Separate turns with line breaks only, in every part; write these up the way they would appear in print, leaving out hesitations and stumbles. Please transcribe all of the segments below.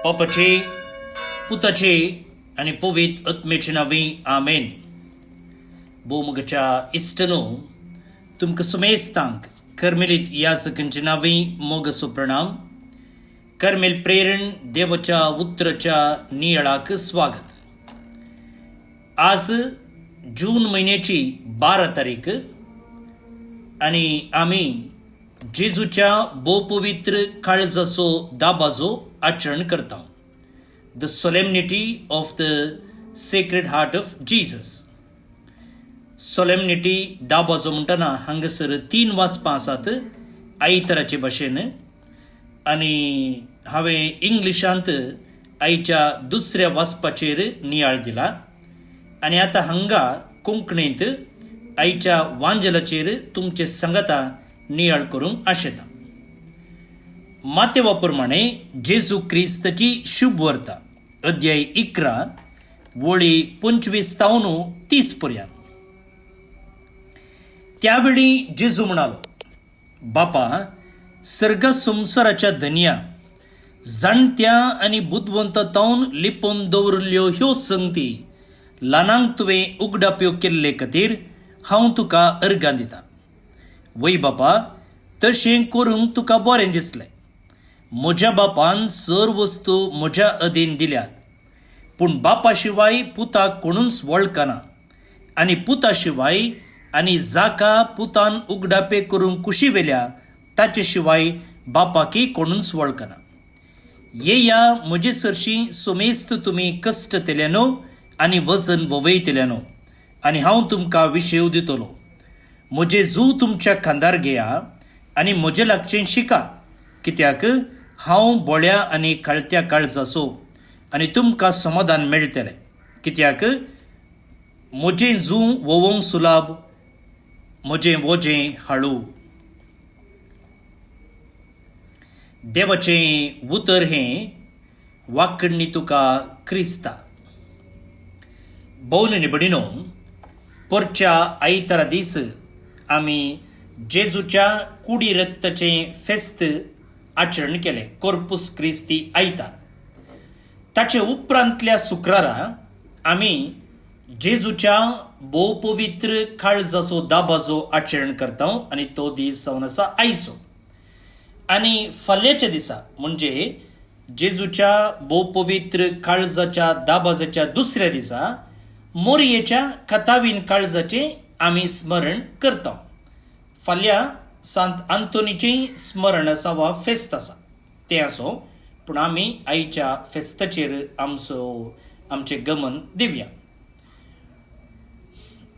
बापाचे पुताचे आणि पवित्र आत्म्याचे नावी आमेन. बोमगच्या इष्टनो तुमकां सुमेस्तांक कर्मेलीत याजकांचे नावी मोगसो प्रणाम. कर्मेल प्रेरण देवाच्या उतराच्या नियाळाक स्वागत. आज जून महिन्याची 12 तारीख आणि आम्ही जेजूच्या पवित्र काळजाचो दाबाचो आचरण करता. The solemnity of the sacred heart of Jesus. Solemnity दाबाचो म्हणटना हांगासर 3 वाचपां आसात आयतराचे भाशेन आनी हांवें इंग्लिशांत आयच्या दुसऱ्या वाचपाचेर नियाळ दिला आनी आतां हांगा कोंकणींत आयच्या वांजलाचेर तुमचे संगता नियाळ करूंक आशेता. मातेवा प्रमाणे जेजू क्रिस्ताची शुभ वार्ता अध्याय 11 वळी 25 तावन 30 पर्यंत. त्यावेळी जेजू म्हणालो, बापा, सर्ग संसाराच्या धन्या जाणत्या आनी बुद्धवंतांतावन लिपोवन दवरल्यो ह्यो संगती ल्हानांक तुवें उगडाप्यो केल्ले खातीर हांव तुका अर्गां दितां. वय बापा, तशें करूंक तुका बरें दिसलें. म्हज्या बापान सर वस्तू म्हज्या अधीन दिल्यात, पूण बापा शिवाय पुताक कोणूच वळखना आनी पुता शिवाय आनी जाका पुतान उगडापे करूंक कुशी वेल्या ताचे शिवाय बापाकी कोणूच वळखना. येया म्हजे सरशी सुमेस्त तुमी कश्ट केल्यानो आनी वजन ववयतल्यानो आनी हांव तुमकां विशेव दितलो. म्हजे जू तुमच्या खांदार घेया आनी म्हजे लागचें शिका, कित्याक हांव बोळ्या आनी कळत्या काळजाचो आनी तुमकां समाधान मेळटलें. कित्याक म्हजें जू वोवंक सुलाभ, म्हजें वोजें हाळू. देवाचें उतर हें वाकडणी तुका क्रिस्ता. भोवन निबडिनो, परच्या आयतारा दीस आमी जेजूच्या कुडी रक्ताचें फेस्त आचरण केलें, कॉर्पुस क्रिस्ती आयतार. ताचे उपरांतल्या शुक्रारा आमी जेजूच्या पवित्र काळजाचो दाबाचो आचरण करता आनी तो दीस जावन आसा आयचो. आनी फाल्यांच्या दिसा म्हणजे जेजूच्या पवित्र काळजाच्या दाबाजाच्या दुसऱ्या दिसा मोरयेच्या कथावीन काळजाचे आमी स्मरण करता. फाल्यां सांत आंतोनीचें स्मरण आसा वा फेस्त आसा तें आसो, पूण आमी आयच्या फेस्ताचेर आमचें गमन दिवया.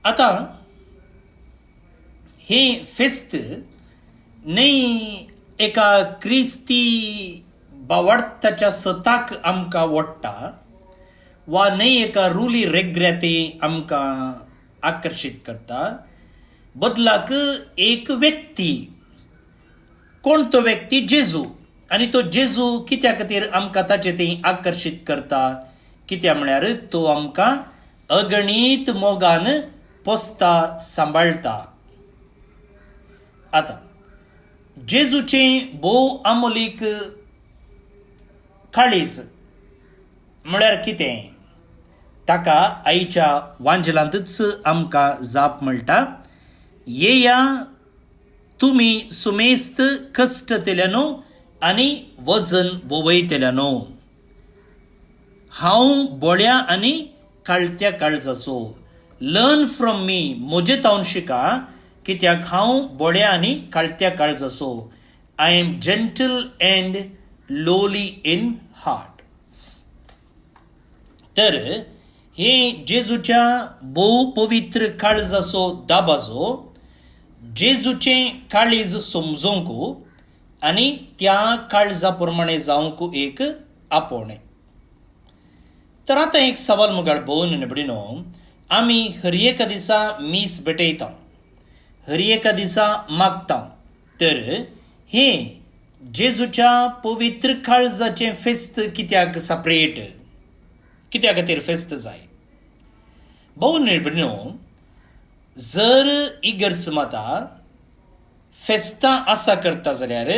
आतां हें फेस्त न्हय एका क्रिस्ती भावार्थाच्या सताक आमकां ओडटा वा न्हय एका रुली रेग्र्याती आमकां आकर्शीत करता, बदलाक एक व्यक्ती. कोण तो व्यक्ती? जेजू. आनी तो जेजू कित्या खातीर आमकां ताचे थंय आकर्शीत करता? कित्या म्हळ्यार तो आमकां अगणीत मोगान पोसता, सांबाळटा. आतां जेजूचें भोव आमोलीक काळीज म्हळ्यार कितें? ताका आयच्या वांजलांतच आमकां जाप मेळटा. येया तुमी सुमेस्त कश्ट केल्यानो आनी वजन ववयतल्यानो. हांव बोळ्या आनी कळत्या काळजाचो. लर्न फ्रॉम मी, म्हजे तावन शिका, कित्याक हांव बोळ्या आनी कळत्या काळजाचो. आय एम जेंटल अँड लोली इन हार्ट. तर हे जेजूच्या पवित्र काळजाचो दाबाचो जेजूचें काळीज समजूंक आनी त्या काळजा प्रमाणे जावंक एक आपोवणें. तर आतां एक सवाल मुगाळ भोवन निबडिनो, आमी हर एका दिसा मीस भेटयता, हर एका दिसा मागता. तर हे जेजूच्या पवित्र काळजाचें फेस्त कित्याक सपरेट? कित्या खातीर फेस्त जाय? भोव निर्भनो, जर इगर्ज माता फेस्तां आसा करता जाल्यार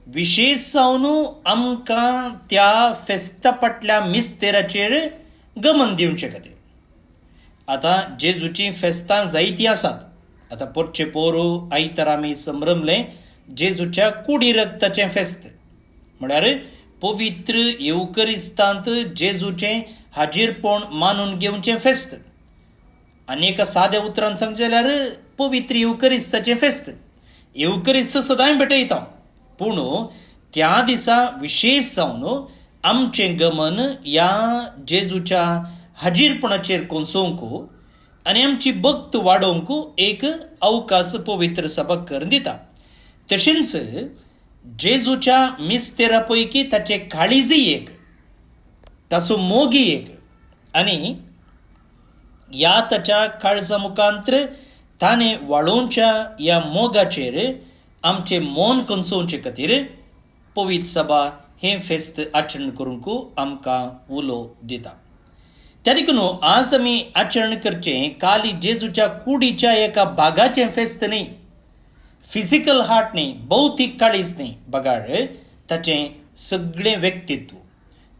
विशेष जावन आमकां त्या फेस्ता फाटल्या मिस्तेराचेर गमन दिवचें खातीर. आतां जेजूची फेस्तां जायतीं आसात. आतां पोरचे पोरू आयतार आमी संभ्रमले जेजूच्या कुडी रक्ताचें फेस्त, म्हळ्यार पवित्र येवकरिस्तांत जेजूचें हाजीरपण मानून घेवचें फेस्त. आनी एका साद्या उतरान सांगचें जाल्यार पवित्र येवकरिस्ताचें फेस्त. येवकरिस्त सदांय भेटयता, पूण त्या दिसा विशेष जावन आमचें गमन ह्या जेजूच्या हाजीरपणाचेर कोंसोवंक आनी आमची भक्त वाडोवंक एक अवकाश पवित्र सभा करून दिता. तशेंच जेजूच्या मिस्तेरा पैकी ताचे काळिजी एक, ताचो मोगी एक, आनी ह्या ताच्या काळजा मुखांतर ताणें वाडोवच्या ह्या मोगाचेर आमचें मन कंसोवचे खातीर पवित्र सभा हें फेस्त आचरण करूंक आमकां उलो दिता. त्या देखून आज आमी आचरण करचें काली जेजूच्या कुडीच्या एका भागाचें फेस्त न्ही, फिजिकल हार्ट न्ही, भौतीक काळीज न्ही, बगाड ताचें सगळें व्यक्तित्व,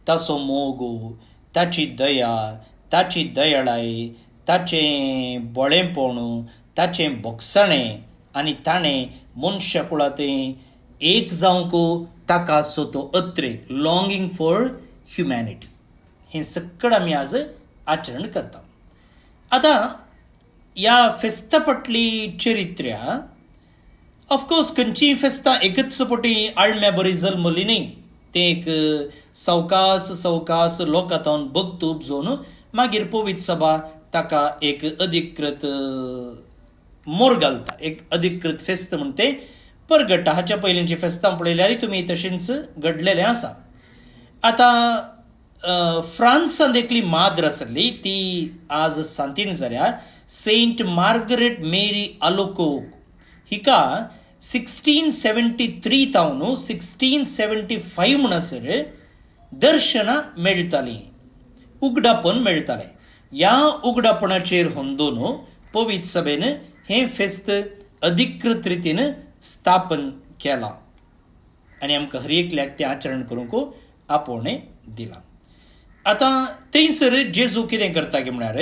ताचो मोग, ताची दया, ताची दयाळाय, ताचें बळेंपण, ताचें बोगसाणें, आनी ताणें मनशा कुळांतय एक जावंक ताका सोतो अत्रेक लॉंगिंग फॉर ह्युमॅनिटी. हें सकळ आमी आज आचरण करता. आतां ह्या फेस्ता फाटली चरित्र्या ऑफकोर्स खंयचीय फेस्तां एकच पटी आळम्या बरी जल्मली न्ही. तें एक सावकास सावकास लोकांतावन भक्त उपजोवन मागीर पवित्र सभा ताका एक अधिकृत मोर घालता, एक अधिकृत फेस्त म्हण तें परगट्टा. हाच्या पयलींची फेस्तां पळयल्यार तुमी तशेंच घडलेलें आसा. आतां फ्रांसांत एकली माद्र आसली, ती आज सांतीन जाल्या, सेंट मार्गरेट मेरी आलोकोक. हिका 1673 तावन 1675 म्हणसर दर्शनां मेळटालीं, उगडापण मेळटालें. ह्या उगडापणाचेर होंदून पवित्र सभेन हें फेस्त अधिकृत रितीन स्थापन केलां आनी आमकां हर एकल्याक तें आचरण करूंक आपोवणें दिलां. आतां थंयसर जेजू कितें करता की म्हळ्यार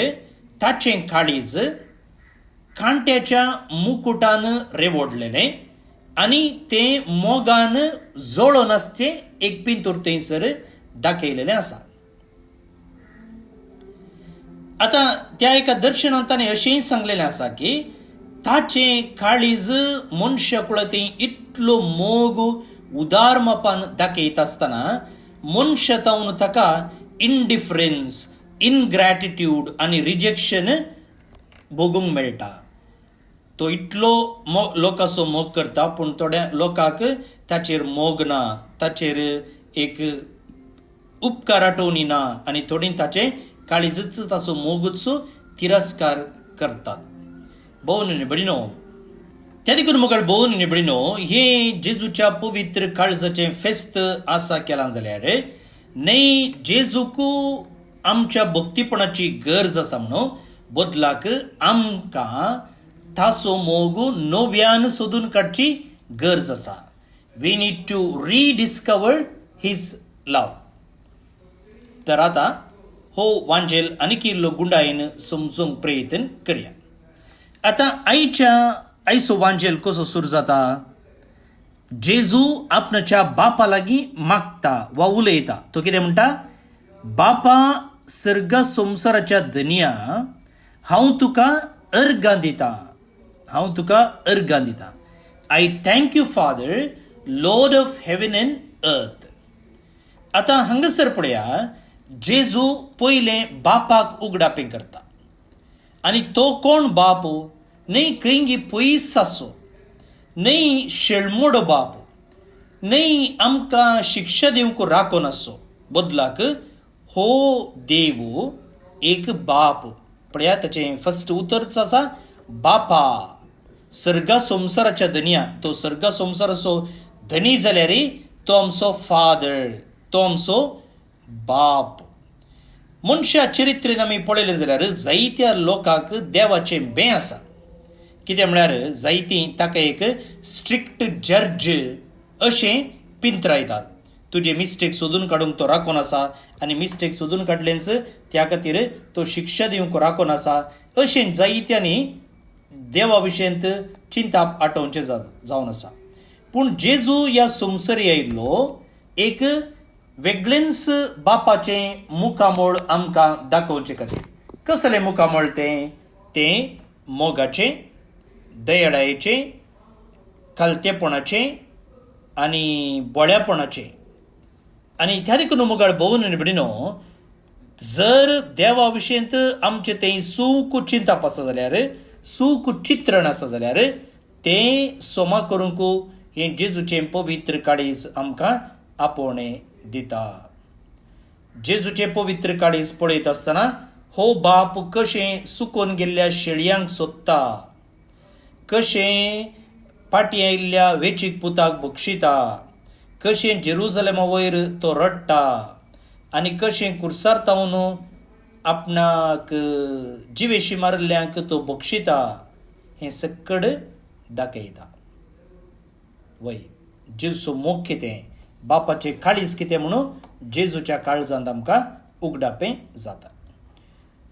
ताचें काळीज कांट्याच्या मुकुटान रेवोडलेलें आनी तें मोगान जळोन आसचें एक पिंतूर थंयसर दाखयलेलें आसा. आतां त्या एका दर्शनांत ताणें अशेंय सांगलेलें आसा की ताचें काळीज मनशा कुळांतय इतलो मोग उदार मापान दाखयता आसतना मनशा तावन ताका इंडिफरन्स, इनग्रॅटिट्यूड आनी रिजेक्शन भोगूंक मेळटा. तो इतलो लोकांचो मोग करता, पूण थोड्या लोकांक ताचेर मोग ना, ताचेर एक उपकार आठवणी ना, आनी थोडीं ताचें काळीजच ताचो मोगूच तिरस्कार करतात. भोवन निबडिनो, त्या देखून मुखार भोवन निबडिनो, हे जेजूच्या पवित्र काळजाचें फेस्त आसा केलां जाल्यार न्हय जेजूक आमच्या भक्तीपणाची गरज आसा म्हणून बदलाक आमकां ताचो मोग नव्यान सोदून काडची गरज आसा. We need to rediscover his love. तर आतां हो वांजेल आनीक इल्लो गुंडायेन समजूंक प्रयत्न करया. आतां आयचो वांजेल कसो सुरू जाता? जेजू आपणाच्या बापा लागीं मागता वा उलयता. तो कितें म्हणटा? बापा सर्गा संवसाराच्या धनिया, हांव तुका अर्गां दिता, हांव तुका अर्गां दिता. I thank you father, Lord of heaven and earth. आतां हांगासर पळया, जेजू पयलें बापाक उगडापें करता. आनी तो कोण बाप? न्हय खंयी पयस सासो, न्हय शेळमोडो बाप, न्हय आमकां शिक्षा दिवंक राखोन आसो. बदलाक हो देव एक बाप. पळया ताचें फर्स्ट उतरच आसा बापा. सर्गा संवसाराच्या धनिया, तो सर्गा संवसाराचो धनी जाल्यार तो आमचो फादर, तो आमचो बाप. मनशा चरित्रेन आमी पळयलें जाल्यार जायत्या लोकांक देवाचें भें आसा. कितें म्हळ्यार जायतीं ताका एक स्ट्रिक्ट जज अशें पिंतरायतात. तुजे मिस्टेक सोदून काडूंक तो राखून आसा आनी मिस्टेक सोदून काडलेंच त्या खातीर तो शिक्षा दिवंक राखून आसा. अशें जायत्यांनी देवा विशयंत चिंता आटोवचें जावन आसा. पूण जेजू ह्या संवसारी आयिल्लो एक वेगळेंच बापाचें मुखामोळ आमकां दाखोवचे खातीर. कसलें मुखामोळ तें मोगाचें, दयाळायेचें, खालतेपणाचें आनी बोळ्यापणाचें. आनी ह्या देखून मुखार भोवून निबडिनो जर देवा विशयंत आमचें तें सूख चिंतप आसा जाल्यार, सूख चित्रण आसा जाल्यार तें सोमा करूंक हें जेजूचें पवित्र काळीज आमकां आपोवणें दिता. जेजूचें पवित्र काळीज पळयत आसतना हो बाप कशें सुकोवन गेल्ल्या शेळयांक सोदता, कशें फाटीं आयिल्ल्या वेंचीक पुताक बक्षिता, कशें जेरुजलेमा वयर तो रडटा आनी कशें कुर्सार तावन आपणाक जिवेशी मारिल्ल्यांक तो बक्षिता, हें सकड दाखयता. वय जेजूचो मोग कितें, बापाचें काळीज कितें म्हणून जेजूच्या काळजांत आमकां उगडापें जाता.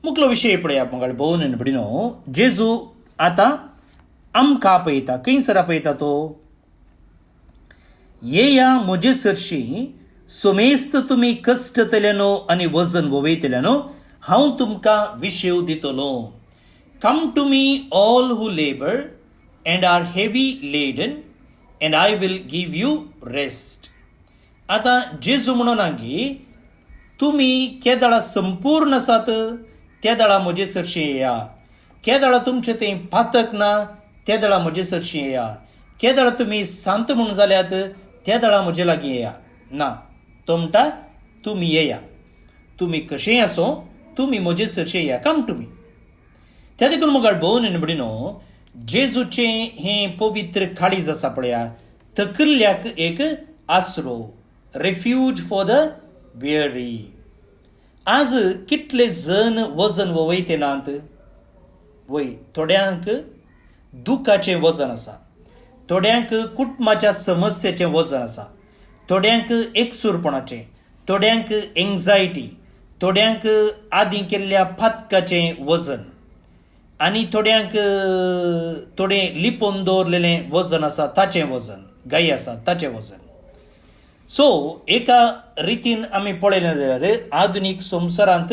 मुखलो विशय पळया मंगळ भोवून निबडिनो. जेजू आतां आमकां आपयता. खंयसर आपयता तो? येया म्हजे सरशी, सोमेस्त तुमी कश्टतल्यानो आनी वजन वोवयतल्यानो हांव तुमकां विशेव दितलो. Come to me all who labour and are heavy laden and I will give you rest. आतां जेजू म्हणून आंगी तुमी केदाळा संपूर्ण आसात तेदाळा म्हजे सरशी येया. केदाळा तुमचें तें पातक ना तेदाळा म्हजे सरशी येया. केदाळा तुमी सांत म्हणून जाल्यात तेदाळा म्हजे लागीं येया. ना, तो म्हणटा तुमी येया. तुमी कशेंय आसो तुमी म्हजे सरशी येया. Come to me. त्या देखून मुखार भोवून निबडिनो जेजूचें हें पवित्र काळीज आसा पळया, तकल्ल्याक एक आसरो, रेफ्यूज फॉर द वेरी. आज कितले जण वजन वोवयते नात. वय थोड्यांक दुखाचें वजन आसा, थोड्यांक कुटुंबाच्या समस्याचें वजन आसा, थोड्यांक एकसूरपणाचें, थोड्यांक एंग्जायटी, थोड्यांक आदीं केल्ल्या फातकाचें वजन आनी थोड्यांक थोडें लिपोवन दवरलेलें वजन आसा ताचें वजन, गायी आसा ताचें वजन. सो एका रितीन आमी पळयलें जाल्यार आधुनीक संवसारांत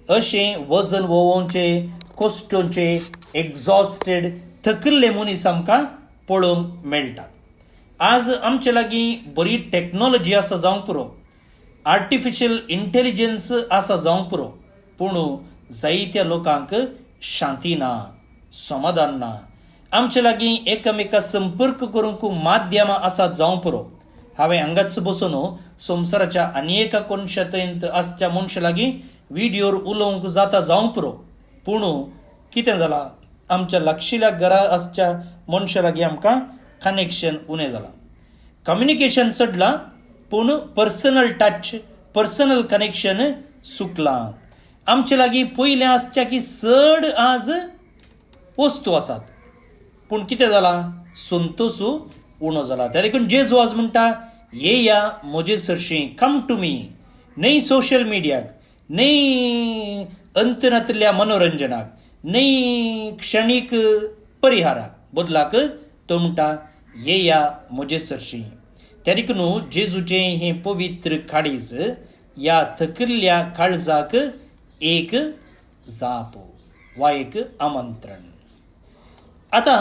अशें वजन वोवोवचें, कोश्टोवचें, एक्झॉस्टेड, थकिल्ले मनीस आमकां पळोवंक मेळटा. आज आमचे लागीं बरी टॅक्नॉलॉजी आसा जावंक पुरो, आर्टिफिशियल इंटेलिजन्स आसा जावंक पुरो, पूण जायत्या लोकांक शांती ना, समाधान ना. आमचे लागीं एकामेका संपर्क करूंक माध्यमां आसात जावंक पुरो. हांवें हांगाच बसून संवसाराच्या आनी एका कोनशांत आसच्या मनशा लागीं व्हिडियोर उलोवंक जाता जावंक पुरो, पूण कितें जालां, आमच्या लागशिल्ल्या घरा आसच्या मनशा लागीं आमकां कनेक्शन उणें जालां. कम्युनिकेशन चडलां पूण पर्सनल टच, पर्सनल कनेक्शन सुकलां. आमचे लागीं पयलें आसच्या की चड आज वस्तू आसात, पूण कितें जालां, संतोश उणो जाला. त्या देखून जेजू आज म्हणटा येया म्हजे सरशी, कम टू मी. न्हय सोशल मिडियाक, न्हय अंतरांतल्या मनोरंजनाक, न्हय क्षणीक परिहाराक, बदलाक तो म्हणटा येया म्हजे सरशी. त्या देखून जेजूचें हें पवित्र काळीज ह्या थकिल्ल्या काळजाक एक जाप वा एक आमंत्रण. आतां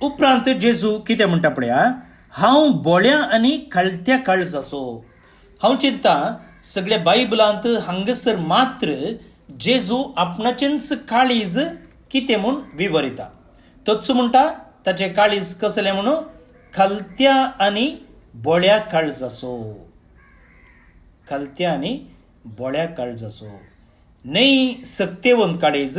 उपरांत जेजू कितें म्हणटा पळया, हांव बोळ्या आनी कळत्या काळजाचो. हांव चिंत्तां सगळ्या बायबलांत हांगासर मात्र जेजू आपणाचेंच काळीज कितें म्हूण विवरिता. तोच म्हणटा ताचें काळीज कसलें म्हणून, कलत्या आनी बोळ्या काळजाचो. कलत्या आनी बोळ्या काळजाचो. न्हय सक्तेवंत काळीज,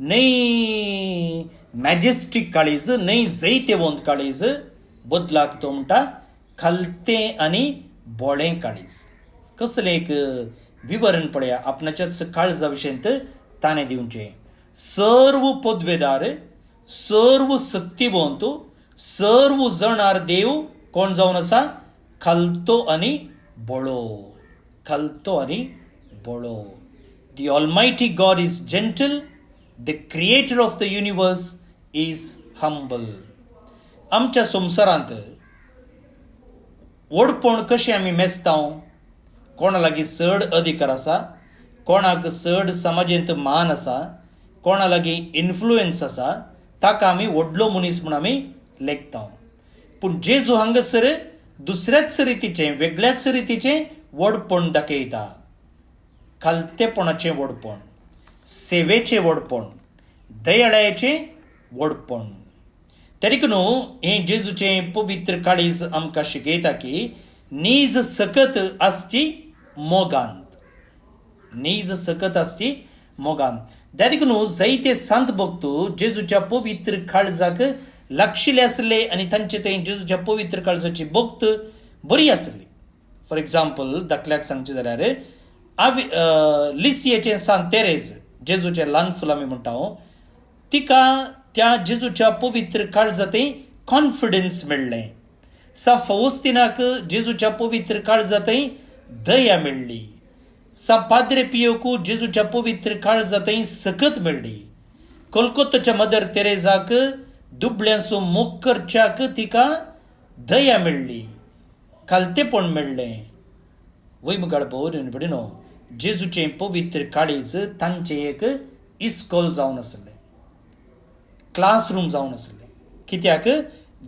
न्हय मॅजेस्टीक काळीज, न्हय जैतेवंत काळीज, बदलाक तो म्हणटा कलतें आनी बोळें काळीज. कसलें एक विवरण पळया आपणाच्याच काळजा विशयंत ताणें दिवचें. सर्व पदवेदार, सर्व सक्तिवंत, सर्व जाणार देव कोण जावन आसा, खलतो आणि बळो. खलतो आणि बळो. The Almighty God is gentle. The creator of the universe is humble. आमच्या संवसारांत ओडपण कशें आमी मेजतांव. कोणा लागीं चड अधिकार आसा, कोणाक चड समाजेंत मान आसा, कोणा लागीं इन्फ्लुएन्स आसा, ताका आमी व्हडलो मनीस म्हूण आमी लेखतांव. पूण जेजू हांगासर दुसऱ्याच रितीचें, वेगळ्याच रितीचें व्हडपण दाखयता. खालतेपणाचें व्हडपण, सेवेचें व्हडपण, दयाळायेचें व्हडपण. तरीक न्हू हें जेजूचें पवित्र काळीज आमकां शिकयता की नीज सकत आसची मोगांत. नीज सकत आसची मोगांत. तरीक न्हू जायते संत भक्त जेजूच्या पवित्र काळजाक लागशिल्ले आसले आनी तांचे थंय जेजूच्या पवित्र काळजाची भक्त बरी आसली. फॉर एग्जाम्पल दाखल्याक सांगचें जाल्यार लिसियेचें सांत तेरेज, जेजूचें ल्हान फूल आमी म्हणटा, तिका त्या जेजूच्या पवित्र काळजांतय कॉन्फिडन्स मेळ्ळें. सा फौस्तिनाक जेजूच्या पवित्र काळजांतय दया मेळ्ळी. सा पाद्रे पियोकू जेजूच्या पवित्र काळजांतय सकत मेळ्ळी. कोलकाताच्या मदर तेरेजाक दुबळ्यांचो मोग करच्याक तिका दया मेळ्ळी, खालतेपण मेळ्ळें. वैमगाळ पळोवन जेजूचें पवित्र काळीज तांचें एक इस्कॉल जावन आसलें, क्लासरूम जावन आसलें. कित्याक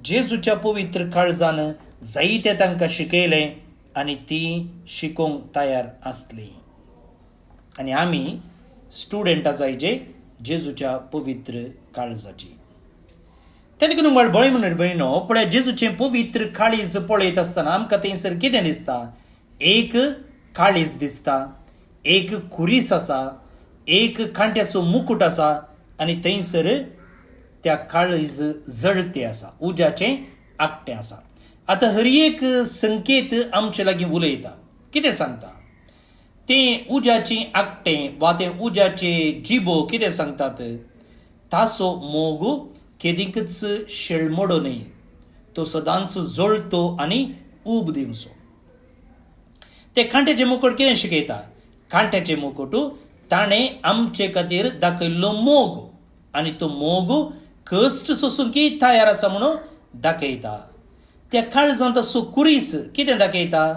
जेजूच्या पवित्र काळजान जायते तांकां शिकयलें आनी तीं शिकोवंक तयार आसलीं. आनी आमी स्टुडंटां जायचे जेजूच्या पवित्र काळजाची. ते देखून बळी म्हणून भयणो पळय, जेजूचें पवित्र काळीज पळयत आसतना आमकां थंयसर कितें दिसता? एक काळीज दिसता, एक खुरीस आसा, एक कांट्याचो मुकुट आसा आनी थंयसर त्या काळीज जळतें आसा, उज्याचें आकटें आसा. आतां हर एक संकेत आमचे लागीं उलयता. कितें सांगता? तें उज्याचें आकटें वा तें उज्याचे जिबो कितें सांगतात? ताचो मोग केदीकच शेळमोडो न्ही, तो सदांच जळतो आनी उब दिवचो. ते कांट्याचें मुकुट कितें शिकयता? कांट्याचें मुकुट ताणें आमचे खातीर दाखयल्लो मोग आनी तो मोग कश्ट सोसूंकय तयार आसा म्हणून दाखयता. त्या काळजांत ताचो कुरीस कितें दाखयता?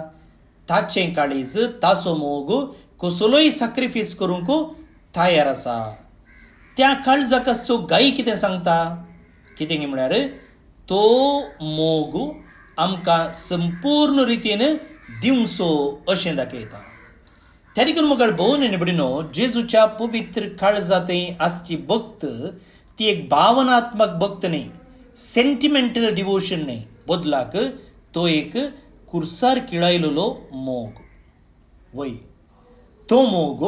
ताचें काळीज, ताचो मोग कसलोय सॅक्रिफायस करूंक तयार आसा. त्या काळजाक आसचो गायी कितें सांगता? कितें म्हळ्यार तो मोग आमकां संपूर्ण रितीन दिवचो अशें दाखयता. त्या देखून मुखार भोवन निबडिनो जेजूच्या पवित्र काळजांतय आसची भक्त ती एक भावनात्मक भक्त न्ही, सेंटिमेंटल डिवोशन न्ही, बदलाक तो एक कुर्सार किळायलेलो मोग. वय तो मोग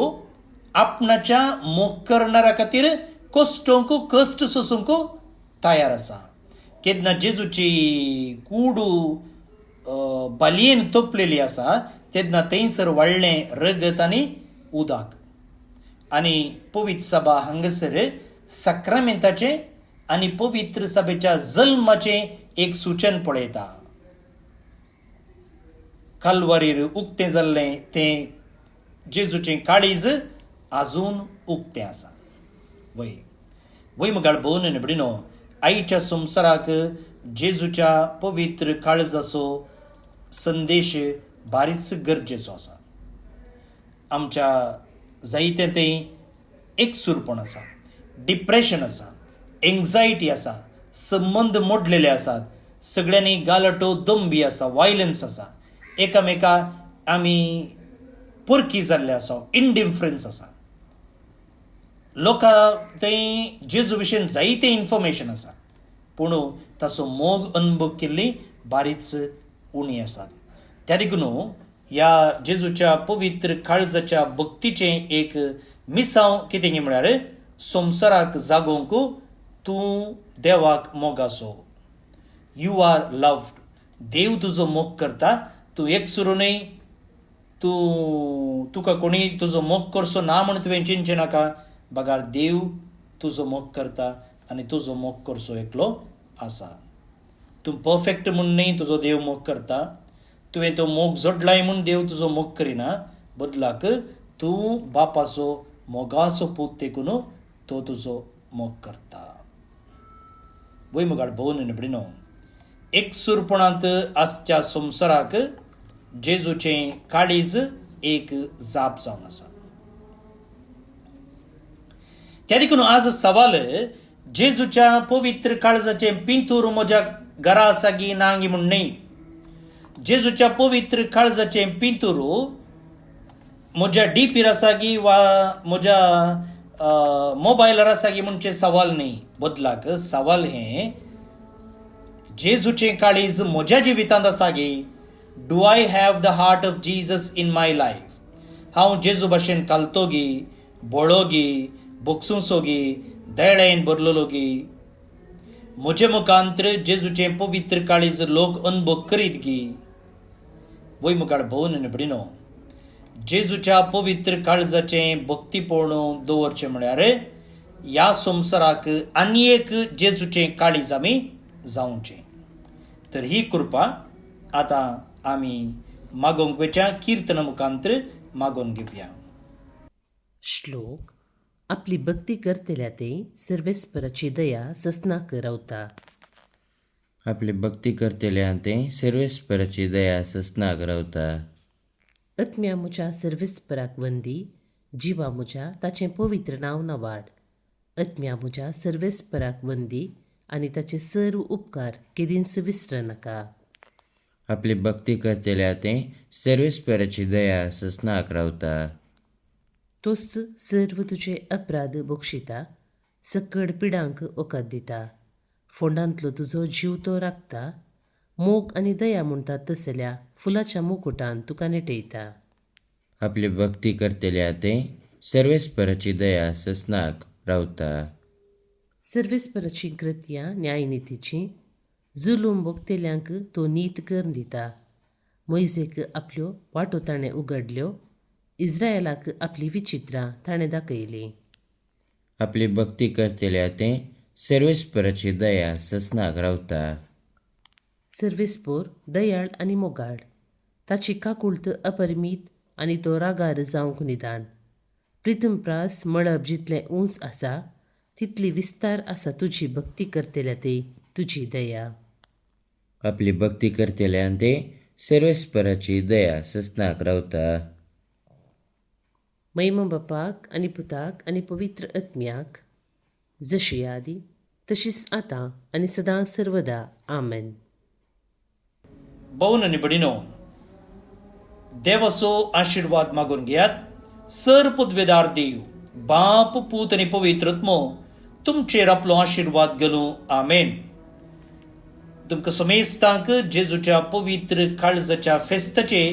आपणाच्या मोग करणाऱ्या खातीर कश्ट सोसूंक तयार आसा. केन्ना जेजूची कूड बालयेन तोपलेली आसा तेन्ना थंयसर वाडलें रगत आनी उदक. आनी पवित्र सभा हांगासर सक्रामेंताचें आनी पवित्र सभेच्या जल्माचें एक सुचन पळयता. काल्वारीर उक्तें जाल्लें तें जेजूचें काळीज आजून उक्तें आसा. वय मुखार भोवन निबडिनो आयच्या संवसाराक जेजूच्या पवित्र काळजाचो संदेश बारीच गरजेचो आसा. आमच्या जायते थंय एकसुरपण आसा, डिप्रेशन आसा, एंग्जायटी आसा, संबंद मोडलेले आसात, सगळ्यांनी गालटो दंबी आसा, वायलन्स आसा, एकामेका आमी परकी जाल्ले आसा, इंडिफरन्स आसा. लोकां थंय जेजू विशीं जायते इन्फॉर्मेशन आसा पूण ताचो मोग अनुभव केल्ली बारीच उणी आसात. त्या देखून ह्या जेजूच्या पवित्र काळजाच्या भक्तीचें एक मिसांव कितें म्हळ्यार संवसाराक जागोवंक तूं देवाक मोगाचो. You R loved. देव तुजो मोग करता. तूं एकसुरो न्हय, तुका कोणी तुजो मोग करचो ना म्हूण तुवें चिंतचें नाका. बगार देव तुजो मोग करता आनी तुजो मोग करचो एकलो आसा. तूं परफेक्ट म्हूण न्हय तुजो देव मोग करता. तुवें तो मोग जोडलाय म्हूण देव तुजो मोग करिना, बदलाक तूं बापाचो मोगाचो पूत देखून तो तुजो मोग करता. वय मुगाड भोवन निबडिनो, एकसुरपणांत आसच्या संवसाराक जेजूचें काळीज एक जाप जावन आसा. त्या देखून आज सवाल, जेजूच्या पवित्र काळजाचें पिंतूर म्हज्या घरा सागी नांगी म्हूण न्ही. जेजूच्या पवित्र काळजाचें पिंतूर म्हज्या डीपीर आसागी वा म्हज्या मोबायलार आसागी म्हणचे सवाल न्ही. बदलाक सवाल हें, जेजूचें काळीज म्हज्या जिवितांत आसागी. Do I have the heart of Jesus in my life? हांव जेजू भाशेन कालतोगी, बोळोगी, बोगसूंसोगी, देळेन भरलोगी. म्हजे मुखांतर जेजूचें पवित्र काळीज लोक अनुभव करीत गी. वय मुखार भोवन निबडिनो, जेजूच्या पवित्र काळजाचें भक्तीपूर्ण दवरचें म्हळ्यार ह्या संवसाराक आनी एक जेजूचें काळीज आमी जावचें. तर ही कृपा आतां आमी मागोवंक वेच्या किर्तना मुखांतर मागोवन घेवया.
श्लोक. आपली भक्ती करतल्या ते सर्वेस्पराची दया सस्नाक रावता.
आपली भक्ती करतल्या ते सर्वेस्पराची दया सस्नाक रावता.
आत्म्या म्हज्या सर्वेस्पराक वंदी, जिवा म्हज्या ताचें पवित्र नांव नावाड. आत्म्या म्हज्या सर्वेस्पराक वंदी आनी ताचे सर्व उपकार केदींच विसर नाका.
आपली भक्ती करतल्या ते सर्वेस्पराची दया सस्नाक रावता.
तोच सर्व तुजे अपराध बक्षिता, सकड पिडांक ओकात दिता. फोंडांतलो तुजो जीव तो राखता. मोग आनी दया म्हणटात तसल्या फुलाच्या मुकुटान तुका नेटयता.
आपली भक्ती करतल्या ते सर्वेस्पराची दया सस्नाक रावता.
सर्वेस्पराची कृत्यां न्यायनितीची, जुलूम भोगतेल्यांक तो नीत करून दिता. मोइजेक आपल्यो वाटो ताणें उगडल्यो, इस्रायलाक आपली विचित्रां ताणें दाखयलीं.
आपली भक्ती करतल्या ते सर्वेस्पराची दया सस्नाक रावता.
सर्वेस्पोर दयाळ आनी मोगाळ, ताची काकुळत अपरिमीत आनी तो रागार जावंक निदान. प्रितमप्रास मळब जितलें उंच आसा, तितली विस्तार आसा तुजी भक्ती करतल्या ते तुजी दया.
आपली भक्ती करतल्या ते सर्वेस्पराची दया सस्नाक रावता.
महिमा बापाक आनी पुताक आनी पवित्र आत्म्याक, जशी आदी तशीच आतां आनी सदां सर्वदा. आमेन.
भोवन निबडिनो, देवाचो आशिर्वाद मागून घेयात. सर पदवेदार देव, बाप, पूत आनी पवित्र आत्मो तुमचेर आपलो आशिर्वाद घालूं. आमेन. तुमकां समेस्तांक जेजूच्या पवित्र काळजाच्या फेस्ताचे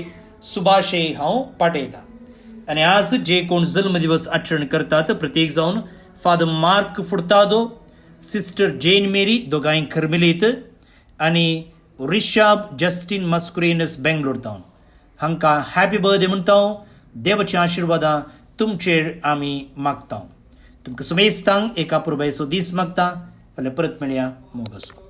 सुभाशय हांव पाठयतां. आनी आज जे कोण जल्मदिवस आचरण करतात, प्रत्येक जावन फादर मार्क फुर्तादो, सिस्टर जेन मेरी दोगांय खर्मिलीत आनी रिशाब जस्टीन मस्कुरेनस बेंगलोर तावन हांकां हॅपी बर्थडे म्हणटा. देवाची आशिर्वादां तुमचेर आमी मागता. तुमकां समेस्तांक एका पुरबायचो दीस मागता. फाल्यां परत मेळया. मोग आसूं.